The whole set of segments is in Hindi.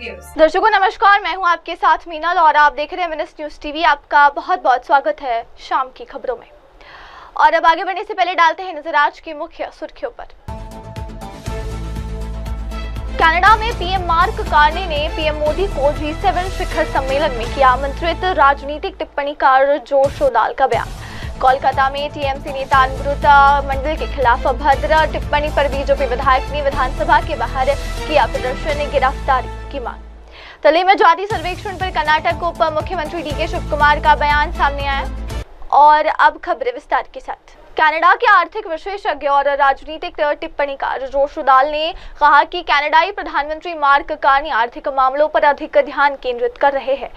व्यूअर्स। दर्शकों नमस्कार, मैं हूं आपके साथ मीनल और आप देख रहे हैं मिनस न्यूज टीवी। आपका बहुत बहुत स्वागत है शाम की खबरों में। और अब आगे बढ़ने से पहले डालते हैं नजर आज की मुख्य सुर्खियों पर। कनाडा में पीएम मार्क कार्नी ने पीएम मोदी को G7 शिखर सम्मेलन में किया आमंत्रित, राजनीतिक टिप्पणी कर जोर शोर डाल का बयान। कोलकाता में टीएमसी नेता अनुब्रत मंडल के खिलाफ अभद्र टिप्पणी पर बीजेपी विधायक ने विधानसभा के बाहर किया प्रदर्शन, गिरफ्तारी की मांग। दिल्ली में जाति सर्वेक्षण पर कर्नाटक उप मुख्यमंत्री डीके शिवकुमार का बयान सामने आया। और अब खबरें विस्तार के साथ। कनाडा के आर्थिक विशेषज्ञ और राजनीतिक टिप्पणीकार जोश उदाल ने कहा कि कनाडाई प्रधानमंत्री मार्क कार्नी आर्थिक मामलों पर अधिक ध्यान केंद्रित कर रहे हैं।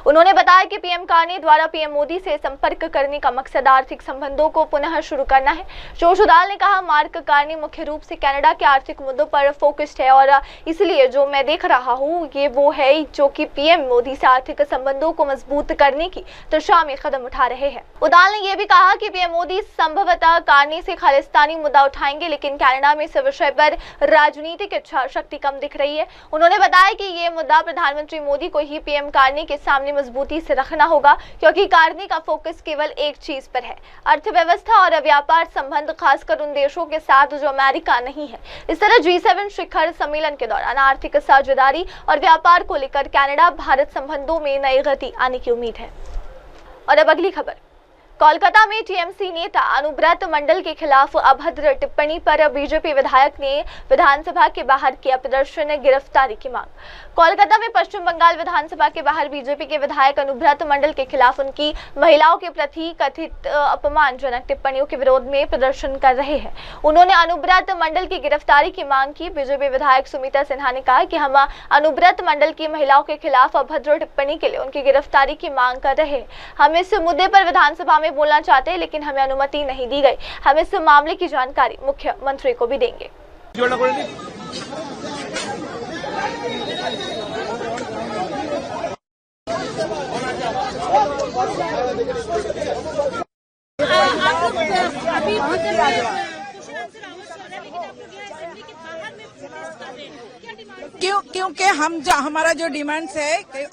उन्होंने बताया कि पीएम कार्नी द्वारा पीएम मोदी से संपर्क करने का मकसद आर्थिक संबंधों को पुनः शुरू करना है। जोश उदाल ने कहा, मार्क कार्नी मुख्य रूप से कनाडा के आर्थिक मुद्दों पर फोकस्ड है और इसलिए जो मैं देख रहा हूँ ये वो है जो कि पीएम मोदी से आर्थिक संबंधों को मजबूत करने की दिशा में कदम उठा रहे हैं। उदाल ने यह भी कहा कि पीएम मोदी संभवतः कार्नी से खालिस्तानी मुद्दा उठाएंगे, लेकिन कनाडा में इस विषय पर राजनीतिक इच्छा शक्ति कम दिख रही है। उन्होंने बताया कि ये मुद्दा प्रधानमंत्री मोदी को ही पीएम कार्नी के सामने मजबूती से रखना होगा, क्योंकि कार्नी का फोकस केवल एक चीज पर है, अर्थव्यवस्था और व्यापार संबंध, खासकर उन देशों के साथ जो अमेरिका नहीं है। इस तरह G7 शिखर सम्मेलन के दौरान आर्थिक साझेदारी और व्यापार को लेकर कनाडा भारत संबंधों में नई गति आने की उम्मीद है। और अब अगली खबर। कोलकाता में टीएमसी नेता अनुब्रत मंडल के खिलाफ अभद्र टिप्पणी पर बीजेपी विधायक ने विधानसभा के बाहर किया प्रदर्शन, गिरफ्तारी की मांग। कोलकाता में पश्चिम बंगाल विधानसभा के बाहर बीजेपी के विधायक अनुब्रत मंडल के खिलाफ उनकी महिलाओं के प्रति कथित अपमानजनक टिप्पणियों के विरोध में प्रदर्शन कर रहे हैं। उन्होंने अनुब्रत मंडल की गिरफ्तारी की मांग की। बीजेपी विधायक सुमिता सिन्हा ने कहा कि हम अनुब्रत मंडल की महिलाओं के खिलाफ अभद्र टिप्पणी के लिए उनकी गिरफ्तारी की मांग कर रहे हैं। हम इस मुद्दे पर विधानसभा में बोलना चाहते हैं, लेकिन हमें अनुमति नहीं दी गई। हम इस मामले की जानकारी मुख्यमंत्री को भी देंगे। क्योंकि हमारा जो डिमांड्स है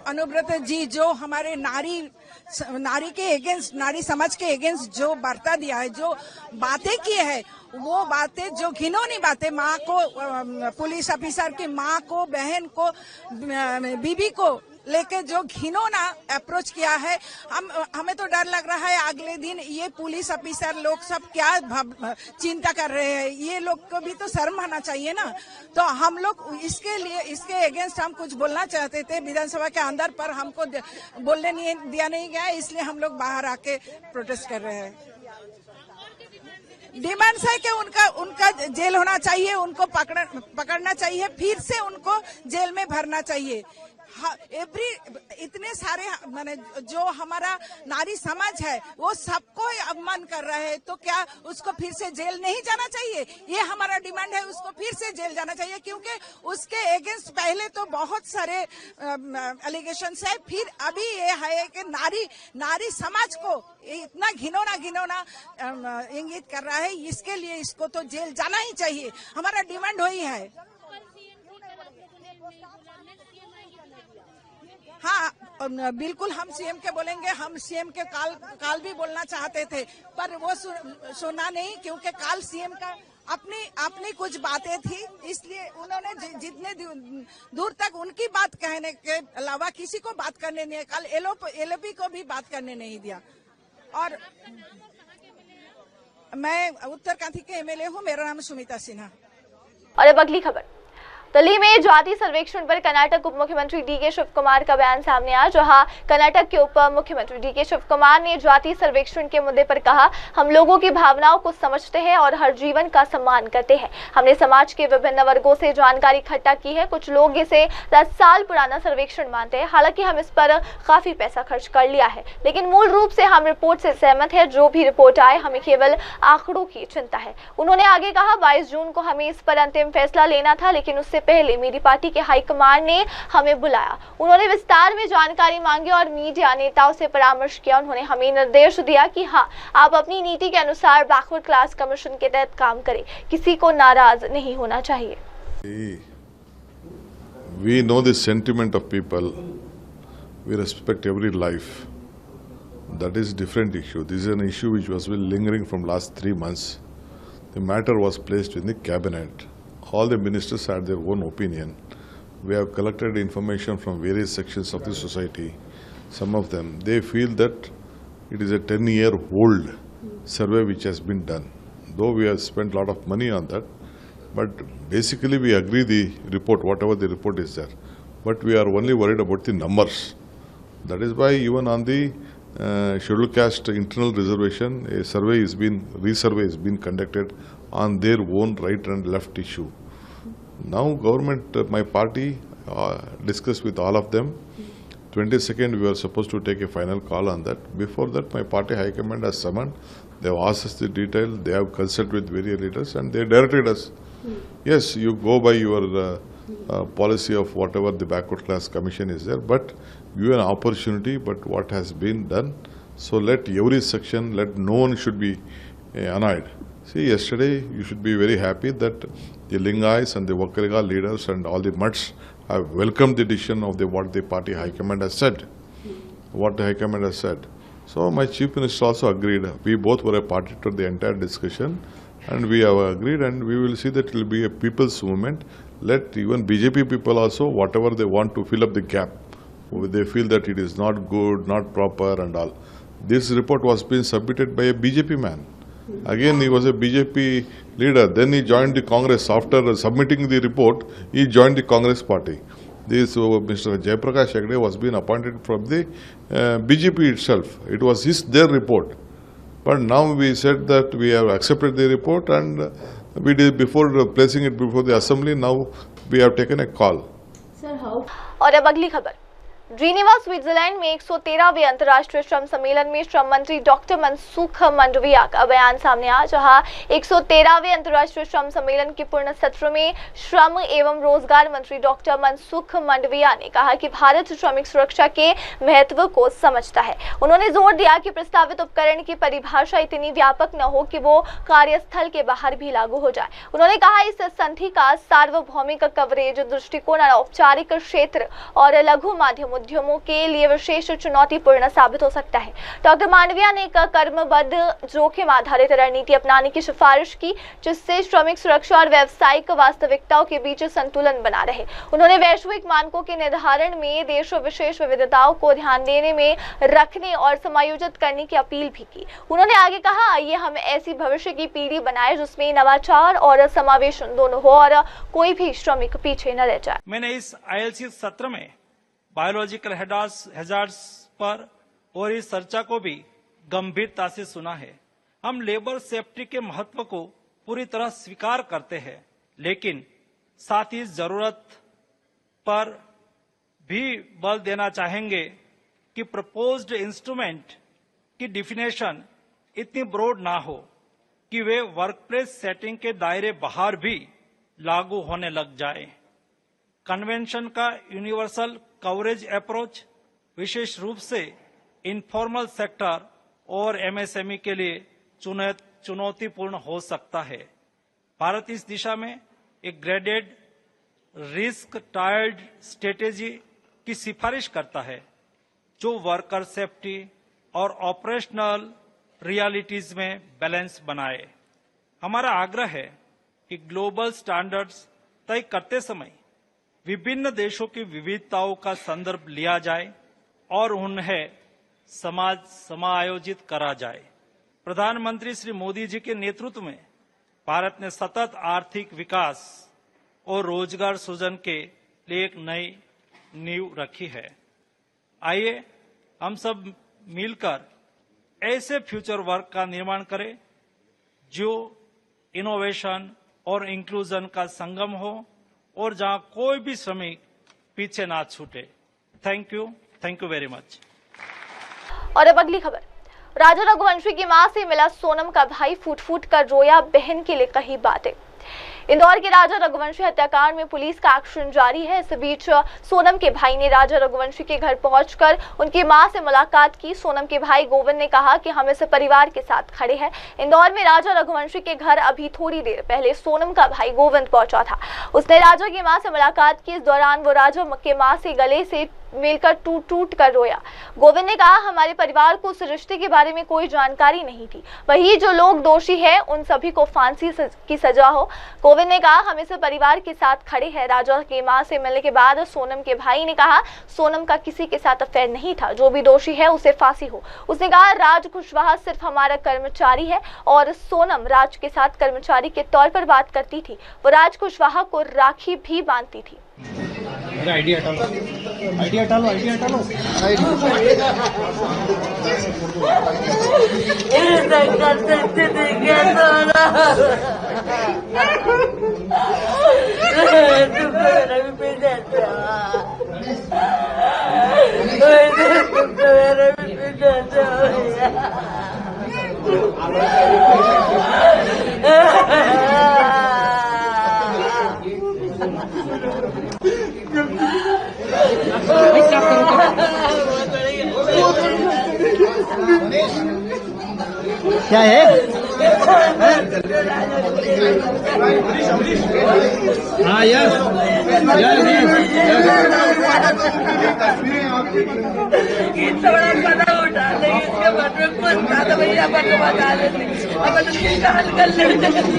अनुब्रत जी जो हमारे नारी के एगेंस्ट, नारी समाज के एगेंस्ट जो वार्ता दिया है, जो बातें की है, वो बातें जो घिनौनी बातें, माँ को, पुलिस ऑफिसर की माँ को, बहन को, बीबी को लेके जो घिनौना अप्रोच किया है, हमें तो डर लग रहा है अगले दिन ये पुलिस ऑफिसर लोग सब क्या चिंता कर रहे हैं। ये लोग को भी तो शर्म आना चाहिए ना। तो हम लोग इसके अगेंस्ट हम कुछ बोलना चाहते थे विधानसभा के अंदर, पर हमको बोलने दिया नहीं गया, इसलिए हम लोग बाहर आके प्रोटेस्ट कर रहे हैं। डिमांड्स है कि उनका जेल होना चाहिए, उनको पकड़ना चाहिए, फिर से उनको जेल में भरना चाहिए। इतने सारे माने जो हमारा नारी समाज है वो सबको अपमान कर रहा है, तो क्या उसको फिर से जेल नहीं जाना चाहिए? ये हमारा डिमांड है, उसको फिर से जेल जाना चाहिए, क्योंकि उसके अगेंस्ट पहले तो बहुत सारे एलिगेशंस है, फिर अभी ये है कि नारी समाज को इतना घिनौना इंगित कर रहा है। इसके लिए इसको तो जेल जाना ही चाहिए, हमारा डिमांड वही है। हाँ बिल्कुल, हम सीएम के बोलेंगे, हम सीएम के काल भी बोलना चाहते थे, पर वो सुना नहीं, क्योंकि काल सीएम का अपनी कुछ बातें थी, इसलिए उन्होंने जितने दूर तक उनकी बात कहने के अलावा किसी को बात करने नहीं, कल एलओपी को भी बात करने नहीं दिया। और मैं उत्तरकाशी के एमएलए हूँ, मेरा नाम सुमिता सिन्हा। और अब अगली खबर। दिल्ली में जाति सर्वेक्षण पर कर्नाटक उप मुख्यमंत्री डीके शिवकुमार का बयान सामने आया, जहां कर्नाटक के उप मुख्यमंत्री डीके शिवकुमार ने जाति सर्वेक्षण के मुद्दे पर कहा, हम लोगों की भावनाओं को समझते हैं और हर जीवन का सम्मान करते हैं। हमने समाज के विभिन्न वर्गों से जानकारी इकट्ठा की है। कुछ लोग इसे 10 साल पुराना सर्वेक्षण मानते हैं, हालांकि हम इस पर काफी पैसा खर्च कर लिया है, लेकिन मूल रूप से हम रिपोर्ट से सहमत है। जो भी रिपोर्ट आए, हमें केवल आंकड़ों की चिंता है। उन्होंने आगे कहा, 22 जून को हमें इस पर अंतिम फैसला लेना था, लेकिन उससे पहले मेरी पार्टी के हाईकमान ने हमें बुलाया। उन्होंने विस्तार में जानकारी मांगी और मीडिया नेताओं से परामर्श किया। उन्होंने हमें निर्देश दिया कि हाँ, आप अपनी नीति के अनुसार बैकवर्ड क्लास कमीशन के तहत काम करें, किसी को नाराज नहीं होना चाहिए। We know the sentiment of people. We respect every life. That is a different issue. This is an issue which was been lingering from last 3 months. The matter was placed in the cabinet. All the ministers had their own opinion. We have collected information from various sections of the society. Some of them, they feel that it is a 10-year-old survey which has been done. Though we have spent a lot of money on that, but basically we agree the report, whatever the report is there. But we are only worried about the numbers. That is why even on the scheduled caste internal reservation, a survey is been, resurvey is been conducted on their own right and left issue. Now government, my party discussed with all of them. 22nd we were supposed to take a final call on that. Before that my party high command has summoned. They have asked us the detail, they have consulted with various leaders and they directed us. Yes, you go by your policy of whatever the backward class commission is there, but give an opportunity, but what has been done. So let every section, let no one should be annoyed. See, yesterday you should be very happy that the Lingais and the Vakariga leaders and all the Mutts have welcomed the decision of what the party high command has said. What the high command has said. So my chief minister also agreed. We both were a party to the entire discussion and we have agreed and we will see that it will be a people's movement. Let even BJP people also, whatever they want to fill up the gap. They feel that it is not good, not proper and all. This report was being submitted by a BJP man. Again, he was a BJP leader. Then he joined the Congress. After submitting the report, he joined the Congress party. This Mr. Jaiprakash Hegde was being appointed from the BJP itself. It was their report. But now we said that we have accepted the report and we did before placing it before the assembly. Now we have taken a call. Sir, how? और अब अगली खबर। जिनेवा स्विट्जरलैंड में 113वें अंतर्राष्ट्रीय श्रम सम्मेलन में श्रम मंत्री डॉक्टर मनसुख मंडाविया का बयान सामने आया, जहां 113वें अंतर्राष्ट्रीय श्रम सम्मेलन के पूर्ण सत्र में श्रम एवं रोजगार मंत्री डॉक्टर मनसुख मंडाविया ने कहा कि भारत श्रमिक सुरक्षा के महत्व को समझता है। उन्होंने जोर दिया कि प्रस्तावित उपकरण की परिभाषा इतनी व्यापक न हो कि वो कार्यस्थल के बाहर भी लागू हो जाए। उन्होंने कहा इस संधि का सार्वभौमिक कवरेज दृष्टिकोण औपचारिक क्षेत्र और लघु माध्यम उद्यमों के लिए विशेष चुनौतीपूर्ण साबित हो सकता है। डॉक्टर मांडविया ने एक कर्मबद्ध जोखिम आधारित रणनीति अपनाने की सिफारिश की, जिससे श्रमिक सुरक्षा और व्यावसायिक वास्तविकताओं के बीच संतुलन बना रहे। उन्होंने वैश्विक मानकों के निर्धारण में देश विशेष विविधताओं को ध्यान देने में रखने और समायोजित करने की अपील भी की। उन्होंने आगे कहा, आइए हम ऐसी भविष्य की पीढ़ी बनाए जिसमें नवाचार और समावेशन दोनों हो और कोई भी श्रमिक पीछे न रह जाए। मैंने इस ILC सत्र में बायोलॉजिकल हैजार्ड्स पर और इस चर्चा को भी गंभीरता से सुना है। हम लेबर सेफ्टी के महत्व को पूरी तरह स्वीकार करते हैं, लेकिन साथ ही जरूरत पर भी बल देना चाहेंगे कि प्रपोज्ड इंस्ट्रूमेंट की डिफिनेशन इतनी ब्रॉड ना हो कि वे वर्कप्लेस सेटिंग के दायरे बाहर भी लागू होने लग जाए। कन्वेंशन का यूनिवर्सल कवरेज अप्रोच विशेष रूप से इनफॉर्मल सेक्टर और MSME के लिए चुनौतीपूर्ण हो सकता है। भारत इस दिशा में एक ग्रेडेड रिस्क टायर्ड स्ट्रेटेजी की सिफारिश करता है, जो वर्कर सेफ्टी और ऑपरेशनल रियलिटीज में बैलेंस बनाए। हमारा आग्रह है कि ग्लोबल स्टैंडर्ड्स तय करते समय विभिन्न देशों की विविधताओं का संदर्भ लिया जाए और उन्हें समायोजित करा जाए। प्रधानमंत्री श्री मोदी जी के नेतृत्व में भारत ने सतत आर्थिक विकास और रोजगार सृजन के लिए एक नई नींव रखी है। आइए हम सब मिलकर ऐसे फ्यूचर वर्क का निर्माण करें जो इनोवेशन और इंक्लूजन का संगम हो और जहां कोई भी श्रमिक पीछे ना छूटे। Thank you very much. और अब अगली खबर। राजा रघुवंशी की मां से मिला सोनम का भाई फूट फूट कर रोया, बहन के लिए कही बातें। इंदौर के राजा रघुवंशी हत्याकांड में पुलिस का एक्शन जारी है। इस बीच सोनम के भाई ने राजा रघुवंशी के घर पहुंचकर उनकी मां से मुलाकात की। सोनम के भाई गोविंद ने कहा कि हम इस परिवार के साथ खड़े हैं। इंदौर में राजा रघुवंशी के घर अभी थोड़ी देर पहले सोनम का भाई गोविंद पहुंचा था। उसने राजा की मां से मुलाकात की। इस दौरान वो राजा के मां से गले से मिलकर टूट टूट कर रोया। गोविंद ने कहा, हमारे परिवार को उस रिश्ते के बारे में कोई जानकारी नहीं थी। वही जो लोग दोषी हैं उन सभी को फांसी की सजा हो। गोविंद ने कहा, हम इस परिवार के साथ खड़े हैं। राजा की मां से मिलने के बाद सोनम के भाई ने कहा, सोनम का किसी के साथ अफेयर नहीं था। जो भी दोषी है उसे फांसी हो। उसने कहा, राज कुशवाहा सिर्फ हमारा कर्मचारी है और सोनम राज के साथ कर्मचारी के तौर पर बात करती थी। वो राज कुशवाहा को राखी भी बांधती थी। आइडिया हटा लो। क्या है? हाँ यस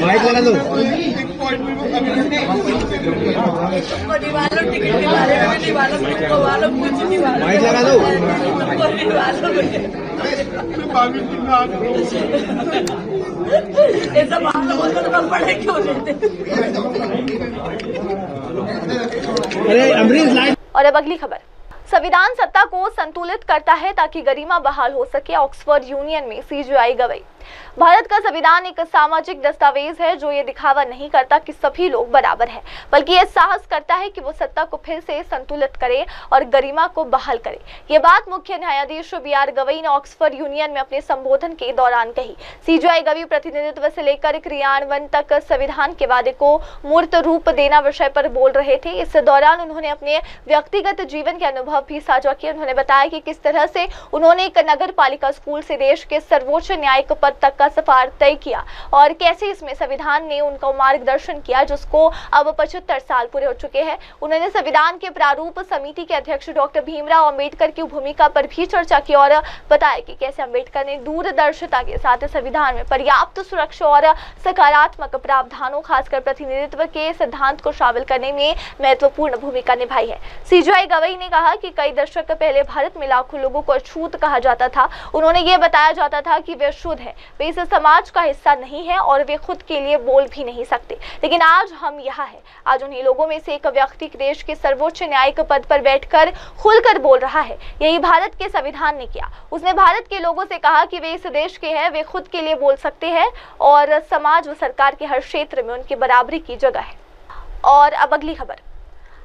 माइक लगा दो। माइक लगा दो। ऐसा मामला होता तो बड़े क्यों लेते। अरे अमरीश लाइट। और अब अगली खबर। संविधान सत्ता को संतुलित करता है ताकि गरिमा बहाल हो सके, ऑक्सफोर्ड यूनियन में सीजीआई गवाही। भारत का संविधान एक सामाजिक दस्तावेज है जो ये दिखावा नहीं करता कि सभी लोग बराबर हैं, बल्कि ये साहस करता है कि वो सत्ता को फिर से संतुलित करे और गरिमा को बहाल करे। ये बात मुख्य न्यायाधीश बीआर गवई ने ऑक्सफोर्ड यूनियन में अपने संबोधन के दौरान कही। सीजीआई गवई प्रतिनिधित्व से लेकर क्रियान्वयन तक संविधान के वादे को मूर्त रूप देना विषय पर बोल रहे थे। इस दौरान उन्होंने अपने व्यक्तिगत जीवन के अनुभव भी साझा किए। उन्होंने बताया कि किस तरह से उन्होंने एक नगर पालिका स्कूल से देश के सर्वोच्च न्यायिक पद तक का सफर तय किया और कैसे इसमें संविधान ने उनका मार्गदर्शन किया, जिसको अब 75 साल पूरे हो चुके हैं। उन्होंने संविधान के प्रारूप समिति के अध्यक्ष डॉक्टर भीमराव अंबेडकर की भूमिका पर भी चर्चा की और बताया कि कैसे अंबेडकर ने दूरदर्शिता के साथ संविधान में पर्याप्त सुरक्षा और सकारात्मक प्रावधानों, खासकर प्रतिनिधित्व के सिद्धांत को शामिल करने में महत्वपूर्ण भूमिका निभाई है। सीजीआई गवई ने कहा कि कई दशक पहले भारत में लाखों लोगों को अछूत कहा जाता था। उन्होंने ये बताया जाता था कि वे शुद्ध है, वे इस समाज का हिस्सा नहीं है और वे खुद के लिए बोल भी नहीं सकते। लेकिन आज हम यहाँ हैं। आज उन्हीं लोगों में से एक व्यक्ति देश के सर्वोच्च न्यायिक पद पर बैठकर खुलकर बोल रहा है। यही भारत के संविधान ने किया। उसने भारत के लोगों से कहा कि वे इस देश के हैं, वे खुद के लिए बोल सकते हैं और समाज व सरकार के हर क्षेत्र में उनकी बराबरी की जगह है। और अब अगली खबर।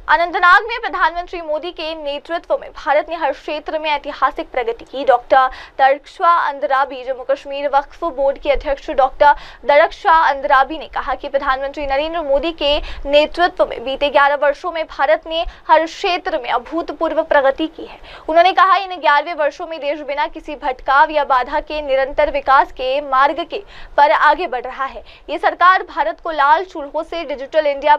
अनंतनाग में प्रधानमंत्री मोदी के नेतृत्व में भारत ने हर क्षेत्र में ऐतिहासिक प्रगति की। डॉक्टर दरख्शा अंद्राबी, जम्मू कश्मीर वक्फ बोर्ड के अध्यक्ष डॉक्टर दरख्शा अंद्राबी ने कहा कि प्रधानमंत्री नरेंद्र मोदी के नेतृत्व में बीते 11 वर्षों में भारत ने हर क्षेत्र में अभूतपूर्व प्रगति की है। उन्होंने कहा, इन 11वें वर्षों में देश बिना किसी भटकाव या बाधा के निरंतर विकास के मार्ग के पर आगे बढ़ रहा है। ये सरकार भारत को लाल चूल्हों से डिजिटल इंडिया,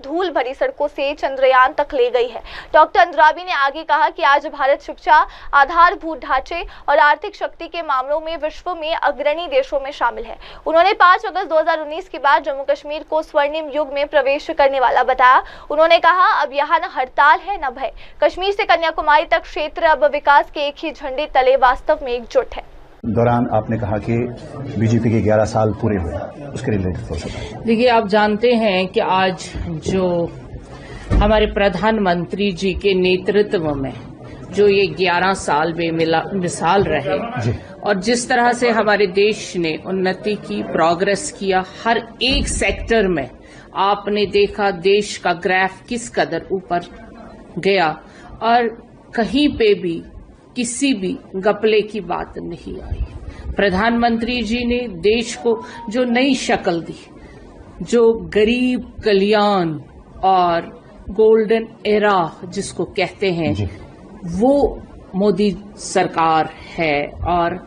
धूल भरी सड़कों से चंद्रयान तक ले गई है। डॉक्टर अंद्राबी ने आगे कहा कि आज भारत शिक्षा, आधारभूत ढांचे और आर्थिक शक्ति के मामलों में विश्व में अग्रणी देशों में शामिल है। उन्होंने 5 अगस्त 2019 के बाद जम्मू कश्मीर को स्वर्णिम युग में प्रवेश करने वाला बताया। उन्होंने कहा, अब यहाँ न हड़ताल है न भय। कश्मीर से कन्याकुमारी तक क्षेत्र अब विकास के एक ही झंडे तले वास्तव में एकजुट है। दौरान आपने कहा कि बीजेपी के 11 साल पूरे हुए, उसके रिलेटेड थोड़ा सा। देखिए, आप जानते हैं कि आज जो हमारे प्रधानमंत्री जी के नेतृत्व में जो ये 11 साल बेमिसाल रहे और जिस तरह से हमारे देश ने उन्नति की, प्रोग्रेस किया, हर एक सेक्टर में आपने देखा देश का ग्राफ किस कदर ऊपर गया और कहीं पे भी किसी भी गपले की बात नहीं आई। प्रधानमंत्री जी ने देश को जो नई शक्ल दी, जो गरीब कल्याण और गोल्डन एरा जिसको कहते हैं वो मोदी सरकार है। और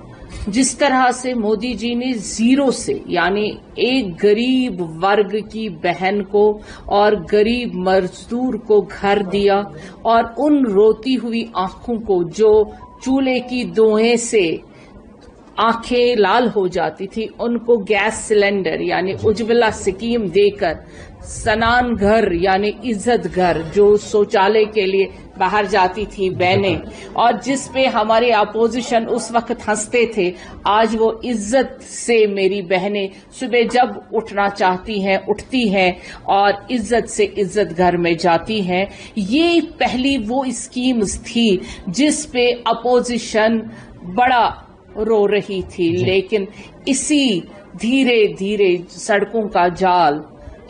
जिस तरह से मोदी जी ने जीरो से यानी एक गरीब वर्ग की बहन को और गरीब मजदूर को घर दिया और उन रोती हुई आंखों को जो चूल्हे की धुएं से आंखें लाल हो जाती थी उनको गैस सिलेंडर यानी उज्ज्वला स्कीम देकर स्नान घर यानी इज्जत घर जो शौचालय के लिए बाहर जाती थी बहनें और जिस पे हमारे अपोजिशन उस वक्त हंसते थे, आज वो इज्जत से मेरी बहनें सुबह जब उठना चाहती हैं उठती हैं और इज्जत से इज्जत घर में जाती हैं। ये पहली वो स्कीम्स थी जिस पे अपोजिशन बड़ा रो रही थी, लेकिन इसी धीरे धीरे सड़कों का जाल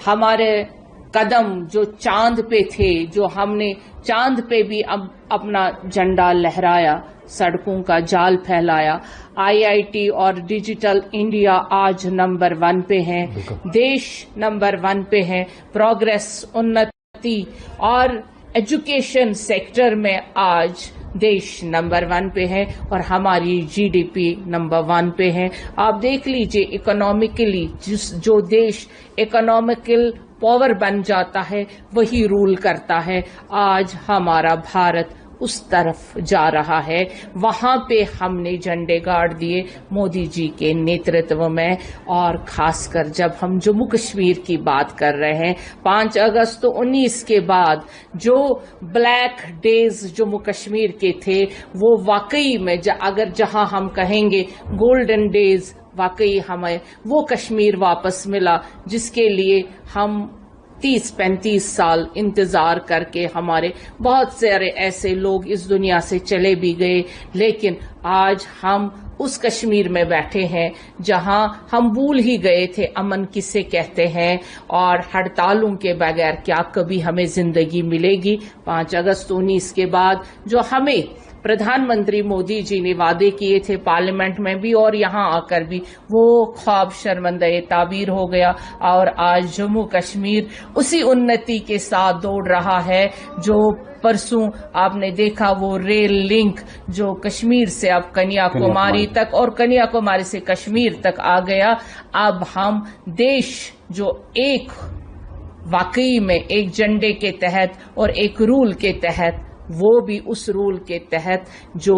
हमारे कदम जो चांद पे थे, जो हमने चांद पे भी अब अपना झंडा लहराया, सड़कों का जाल फैलाया। आईआईटी और डिजिटल इंडिया आज नंबर 1 पे है, देश नंबर 1 पे है, प्रोग्रेस उन्नति और एजुकेशन सेक्टर में आज देश नंबर 1 पे है और हमारी जीडीपी नंबर 1 पे है। आप देख लीजिए इकोनॉमिकली जो देश इकोनॉमिकल पावर बन जाता है वही रूल करता है। आज हमारा भारत उस तरफ जा रहा है, वहां पे हमने झंडे गाड़ दिए मोदी जी के नेतृत्व में। और खासकर जब हम जम्मू कश्मीर की बात कर रहे हैं, 5 अगस्त 19 के बाद जो ब्लैक डेज जम्मू कश्मीर के थे वो वाकई में अगर जहां हम कहेंगे गोल्डन डेज, वाकई हमें वो कश्मीर वापस मिला जिसके लिए हम 30-35 साल इंतजार करके हमारे बहुत सारे ऐसे लोग इस दुनिया से चले भी गए, लेकिन आज हम उस कश्मीर में बैठे हैं जहां हम भूल ही गए थे अमन किसे कहते हैं और हड़तालों के बगैर क्या कभी हमें जिंदगी मिलेगी। 5 अगस्त 19 के बाद जो हमें प्रधानमंत्री मोदी जी ने वादे किए थे पार्लियामेंट में भी और यहाँ आकर भी, वो ख्वाब शर्मंदा ताबीर हो गया और आज जम्मू कश्मीर उसी उन्नति के साथ दौड़ रहा है जो परसों आपने देखा, वो रेल लिंक जो कश्मीर से अब कन्याकुमारी तक और कन्याकुमारी से कश्मीर तक आ गया। अब हम देश जो एक वाकई में एक झंडे के तहत और एक रूल के तहत, वो भी उस रूल के तहत जो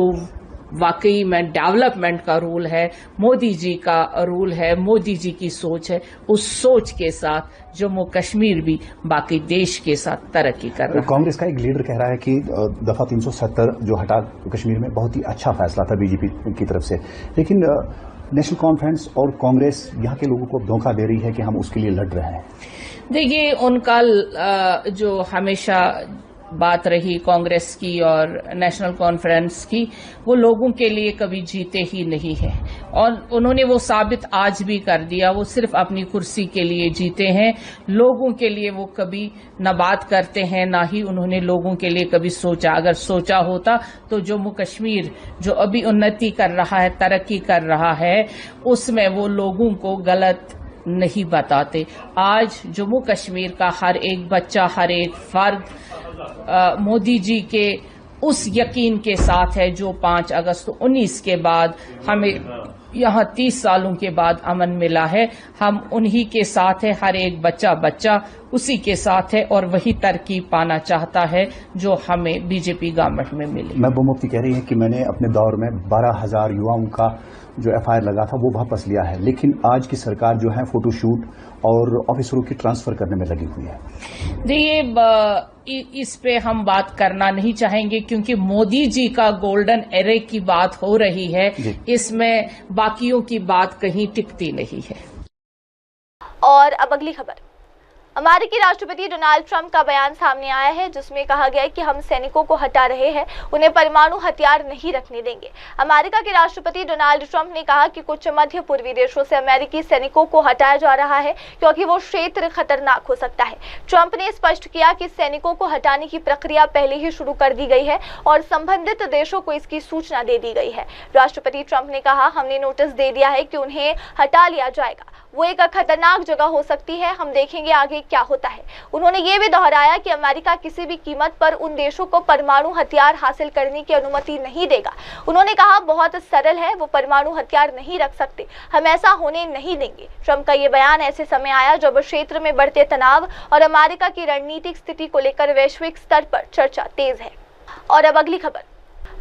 वाकई में डेवलपमेंट का रूल है, मोदी जी का रूल है, मोदी जी की सोच है, उस सोच के साथ जम्मू कश्मीर भी बाकी देश के साथ तरक्की कर रहा है। कांग्रेस का एक लीडर कह रहा है कि दफा 370 जो हटा कश्मीर में बहुत ही अच्छा फैसला था बीजेपी की तरफ से, लेकिन नेशनल कॉन्फ्रेंस और कांग्रेस यहाँ के लोगों को धोखा दे रही है कि हम उसके लिए लड़ रहे हैं। देखिए, उनका जो हमेशा बात रही कांग्रेस की और नेशनल कॉन्फ्रेंस की, वो लोगों के लिए कभी जीते ही नहीं है और उन्होंने वो साबित आज भी कर दिया। वो सिर्फ अपनी कुर्सी के लिए जीते हैं, लोगों के लिए वो कभी न बात करते हैं, ना ही उन्होंने लोगों के लिए कभी सोचा। अगर सोचा होता तो जम्मू कश्मीर जो अभी उन्नति कर रहा है, तरक्की कर रहा है, उसमें वो लोगों को गलत नहीं बताते। आज जम्मू कश्मीर का हर एक बच्चा, हर एक फर्द मोदी जी के उस यकीन के साथ है जो 5 अगस्त 19 के बाद हमें यहाँ 30 सालों के बाद अमन मिला है। हम उन्हीं के साथ है, हर एक बच्चा उसी के साथ है और वही तरकीब पाना चाहता है जो हमें बीजेपी गवर्नमेंट में मिली। महबूबा मुफ्ती कह रही है कि मैंने अपने दौर में 12,000 युवाओं का जो एफआईआर लगा था वो वापस लिया है, लेकिन आज की सरकार जो है फोटोशूट और ऑफिसरों की ट्रांसफर करने में लगी हुई है। देखिए, इस पे हम बात करना नहीं चाहेंगे क्योंकि मोदी जी का गोल्डन एरे की बात हो रही है, इसमें बाकियों की बात कहीं टिकती नहीं है। और अब अगली खबर, अमेरिकी राष्ट्रपति डोनाल्ड ट्रंप का बयान सामने आया है जिसमें कहा गया है कि हम सैनिकों को हटा रहे हैं, उन्हें परमाणु हथियार नहीं रखने देंगे। अमेरिका के राष्ट्रपति डोनाल्ड ट्रंप ने कहा कि कुछ मध्य पूर्वी देशों से अमेरिकी सैनिकों को हटाया जा रहा है क्योंकि वो क्षेत्र खतरनाक हो सकता है। ट्रंप ने स्पष्ट किया कि सैनिकों को हटाने की प्रक्रिया पहले ही शुरू कर दी गई है और संबंधित देशों को इसकी सूचना दे दी गई है। राष्ट्रपति ट्रंप ने कहा, हमने नोटिस दे दिया है कि उन्हें हटा लिया जाएगा। वो एक खतरनाक जगह हो सकती है। हम देखेंगे आगे क्या होता है। उन्होंने ये भी दोहराया कि अमेरिका किसी भी कीमत पर उन देशों को परमाणु हथियार हासिल करने की अनुमति नहीं देगा। उन्होंने कहा बहुत सरल है, वो परमाणु हथियार नहीं रख सकते, हम ऐसा होने नहीं देंगे। ट्रंप का ये बयान ऐसे समय आया जब क्षेत्र में बढ़ते तनाव और अमेरिका की रणनीतिक स्थिति को लेकर वैश्विक स्तर पर चर्चा तेज है। और अब अगली खबर।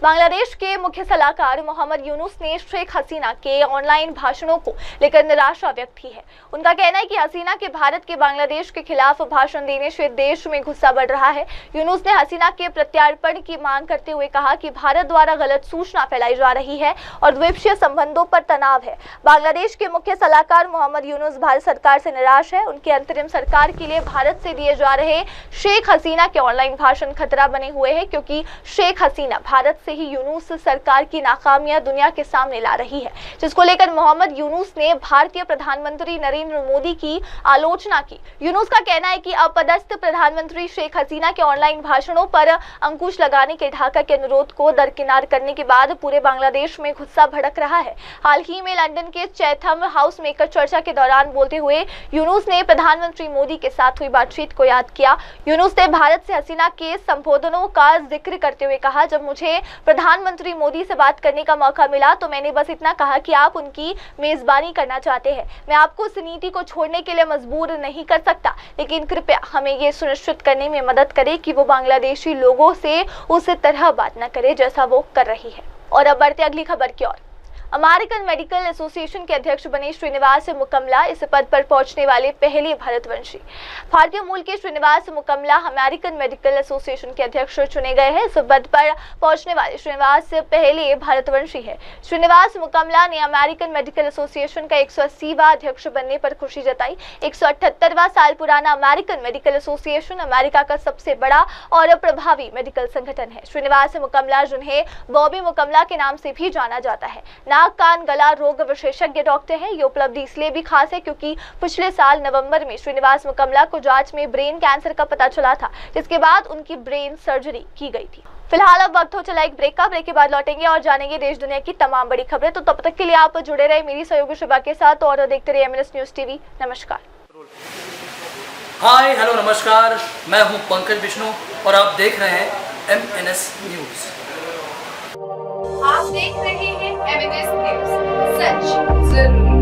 बांग्लादेश के मुख्य सलाहकार मोहम्मद यूनुस ने शेख हसीना के ऑनलाइन भाषणों को लेकर निराशा व्यक्त की है। उनका कहना है कि हसीना के भारत के बांग्लादेश के खिलाफ भाषण देने से देश में गुस्सा बढ़ रहा है। यूनुस ने हसीना के प्रत्यार्पण की मांग करते हुए कहा कि भारत द्वारा गलत सूचना फैलाई जा रही है और द्विपक्षीय संबंधों पर तनाव है। बांग्लादेश के मुख्य सलाहकार मोहम्मद यूनुस भारत सरकार से निराश है। उनके अंतरिम सरकार के लिए भारत से दिए जा रहे शेख हसीना के ऑनलाइन भाषण खतरा बने हुए हैं, क्योंकि शेख हसीना भारत से ही यूनुस सरकार की नाकामियां दुनिया के सामने ला रही है, जिसको लेकर मोहम्मद यूनुस ने भारतीय प्रधानमंत्री नरेंद्र मोदी की आलोचना की। यूनुस का कहना है कि अपदस्थ प्रधानमंत्री शेख हसीना के ऑनलाइन भाषणों पर अंकुश लगाने के ढाका के अनुरोध को दरकिनार करने के बाद पूरे बांग्लादेश में गुस्सा भड़क रहा है। हाल ही में लंदन के चैथम हाउस में एक चर्चा के दौरान बोलते हुए यूनुस ने प्रधानमंत्री मोदी के साथ हुई बातचीत को याद किया। यूनुस ने भारत से हसीना के संबोधनों का जिक्र करते हुए कहा, जब मुझे प्रधानमंत्री मोदी से बात करने का मौका मिला तो मैंने बस इतना कहा कि आप उनकी मेजबानी करना चाहते हैं। मैं आपको उस नीति को छोड़ने के लिए मजबूर नहीं कर सकता, लेकिन कृपया हमें ये सुनिश्चित करने में मदद करें कि वो बांग्लादेशी लोगों से उस तरह बात न करे जैसा वो कर रही है। और अब बढ़ते अगली खबर की ओर। अमेरिकन मेडिकल एसोसिएशन के अध्यक्ष बने श्रीनिवास मुकम्मला इस पद पर पहुंचने वाले पहले भारतवंशी। भारतीय मूल के श्रीनिवास मुकम्मला अमेरिकन मेडिकल एसोसिएशन के अध्यक्ष चुने गए हैं। इस पद पर पहुंचने वाले श्रीनिवास पहले भारतवंशी है। श्रीनिवास मुकम्मला ने अमेरिकन मेडिकल एसोसिएशन का 180वां अध्यक्ष बनने पर खुशी जताई। 178वां साल पुराना अमेरिकन मेडिकल एसोसिएशन अमेरिका का सबसे बड़ा और प्रभावी मेडिकल संगठन है। श्रीनिवास मुकम्मला, जिन्हें बॉबी मुकम्मला के नाम से भी जाना जाता है, नाक कान गला रोग विशेषज्ञ डॉक्टर हैं। ये उपलब्धि इसलिए भी खास है क्योंकि पिछले साल नवंबर में श्रीनिवास मुकम्मला को जांच में ब्रेन कैंसर का पता चला था, जिसके बाद उनकी ब्रेन सर्जरी की गई थी। फिलहाल अब वक्त हो चला एक ब्रेक का। ब्रेक के बाद लौटेंगे और जानेंगे देश दुनिया की तमाम बड़ी खबरें। तो तब तक के लिए आप जुड़े रहे मेरी सहयोगी शिवा के साथ और देखते रहिए एमएनएस न्यूज टीवी। नमस्कार। हाय हेलो नमस्कार, मैं हूं पंकज विष्णु और आप देख रहे हैं एमएनएस न्यूज। आप देख रहे हैं एमएनएस न्यूज, सच जरूर।